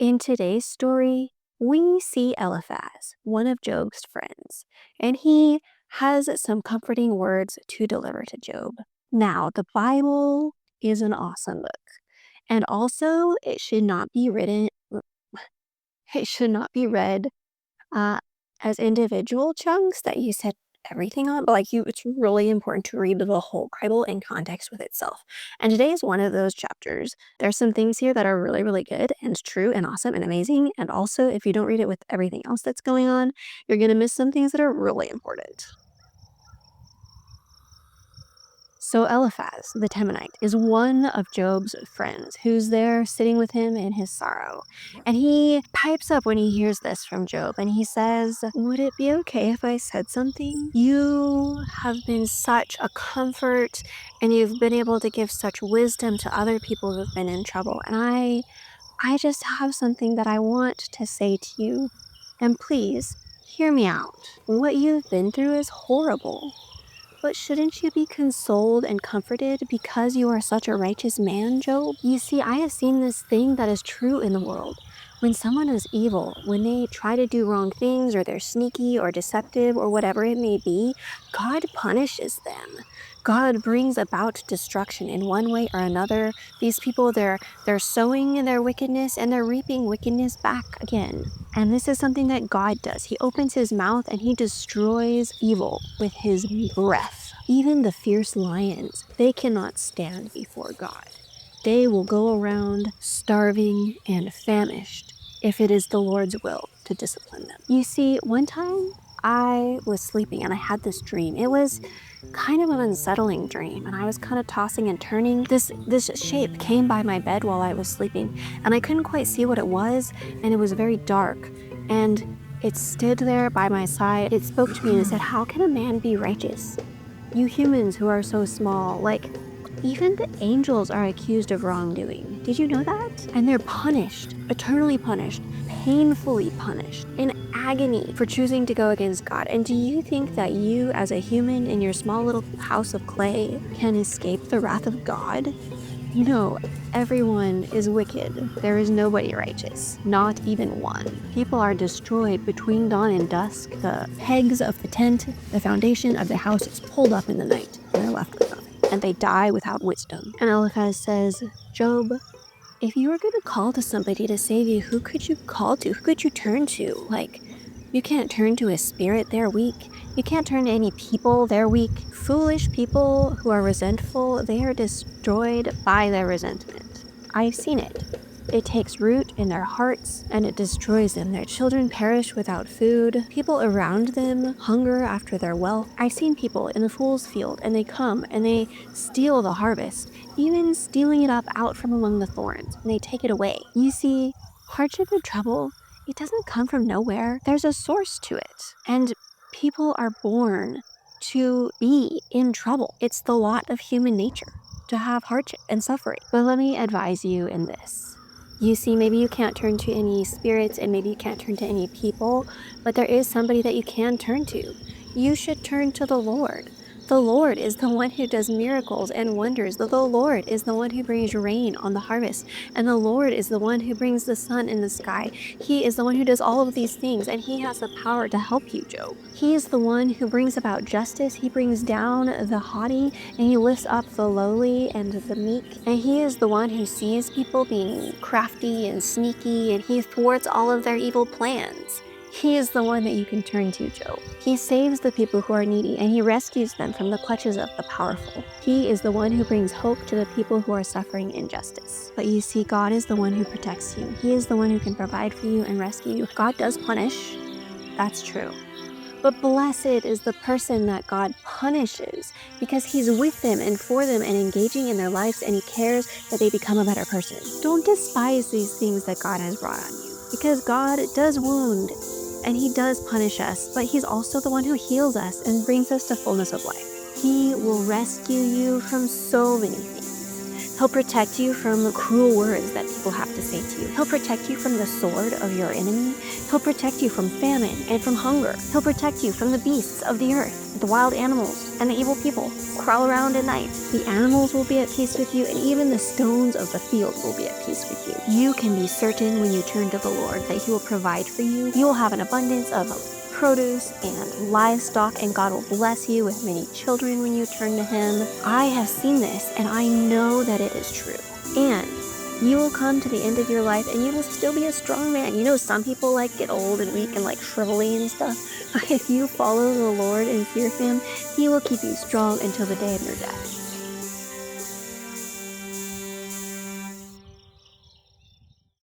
In today's story, we see Eliphaz, one of Job's friends, and he has some comforting words to deliver to Job. Now, the Bible is an awesome book, and also it should not be read uh, as individual chunks that you set everything on, but it's really important to read the whole Bible in context with itself. And today is one of those chapters. There's some things here that are really, really good and true and awesome and amazing. And also, if you don't read it with everything else that's going on, you're going to miss some things that are really important. So Eliphaz, the Temanite, is one of Job's friends who's there sitting with him in his sorrow. And he pipes up when he hears this from Job, and he says, "Would it be okay if I said something? You have been such a comfort, and you've been able to give such wisdom to other people who've been in trouble. And I just have something that I want to say to you. And please, hear me out. What you've been through is horrible. But shouldn't you be consoled and comforted because you are such a righteous man, Job? You see, I have seen this thing that is true in the world. When someone is evil, when they try to do wrong things, or they're sneaky or deceptive or whatever it may be, God punishes them. God brings about destruction in one way or another. These people, they're sowing in their wickedness and they're reaping wickedness back again. And this is something that God does. He opens his mouth and he destroys evil with his breath. Even the fierce lions, they cannot stand before God. They will go around starving and famished if it is the Lord's will to discipline them. You see, one time I was sleeping and I had this dream. It was kind of an unsettling dream, and I was kind of tossing and turning. This shape came by my bed while I was sleeping, and I couldn't quite see what it was, and it was very dark, and it stood there by my side. It spoke to me and it said, "How can a man be righteous? You humans who are so small, even the angels are accused of wrongdoing. Did you know that? And they're punished, eternally punished, painfully punished, in agony for choosing to go against God. And do you think that you, as a human in your small little house of clay, can escape the wrath of God? You know, everyone is wicked. There is nobody righteous, not even one. People are destroyed between dawn and dusk. The pegs of the tent, the foundation of the house is pulled up in the night, and they're left with nothing. And they die without wisdom." And Eliphaz says, "Job, if you were going to call to somebody to save you, who could you call to? Who could you turn to? You can't turn to a spirit, they're weak. You can't turn to any people, they're weak. Foolish people who are resentful, they are destroyed by their resentment. I've seen it. It takes root in their hearts and it destroys them. Their children perish without food. People around them hunger after their wealth. I've seen people in the fool's field, and they come and they steal the harvest, even stealing it up out from among the thorns, and they take it away. You see, hardship and trouble, it doesn't come from nowhere. There's a source to it. And people are born to be in trouble. It's the lot of human nature to have hardship and suffering. But let me advise you in this. You see, maybe you can't turn to any spirits and maybe you can't turn to any people, but there is somebody that you can turn to. You should turn to the Lord. The Lord is the one who does miracles and wonders. The Lord is the one who brings rain on the harvest. And the Lord is the one who brings the sun in the sky. He is the one who does all of these things, and he has the power to help you, Job. He is the one who brings about justice. He brings down the haughty, and he lifts up the lowly and the meek. And he is the one who sees people being crafty and sneaky, and he thwarts all of their evil plans. He is the one that you can turn to, Job. He saves the people who are needy, and he rescues them from the clutches of the powerful. He is the one who brings hope to the people who are suffering injustice. But you see, God is the one who protects you. He is the one who can provide for you and rescue you. God does punish. That's true. But blessed is the person that God punishes, because he's with them and for them and engaging in their lives, and he cares that they become a better person. Don't despise these things that God has brought on you, because God does wound and he does punish us, but he's also the one who heals us and brings us to fullness of life. He will rescue you from so many things. He'll protect you from cruel words that people have to say to you. He'll protect you from the sword of your enemy. He'll protect you from famine and from hunger. He'll protect you from the beasts of the earth. The wild animals and the evil people crawl around at night. The animals will be at peace with you, and even the stones of the field will be at peace with you. You can be certain when you turn to the Lord that He will provide for you. You will have an abundance of produce and livestock, and God will bless you with many children when you turn to Him. I have seen this, and I know that it is true. And you will come to the end of your life and you will still be a strong man. You know, some people get old and weak and shrivelly and stuff. But if you follow the Lord and fear Him, He will keep you strong until the day of your death.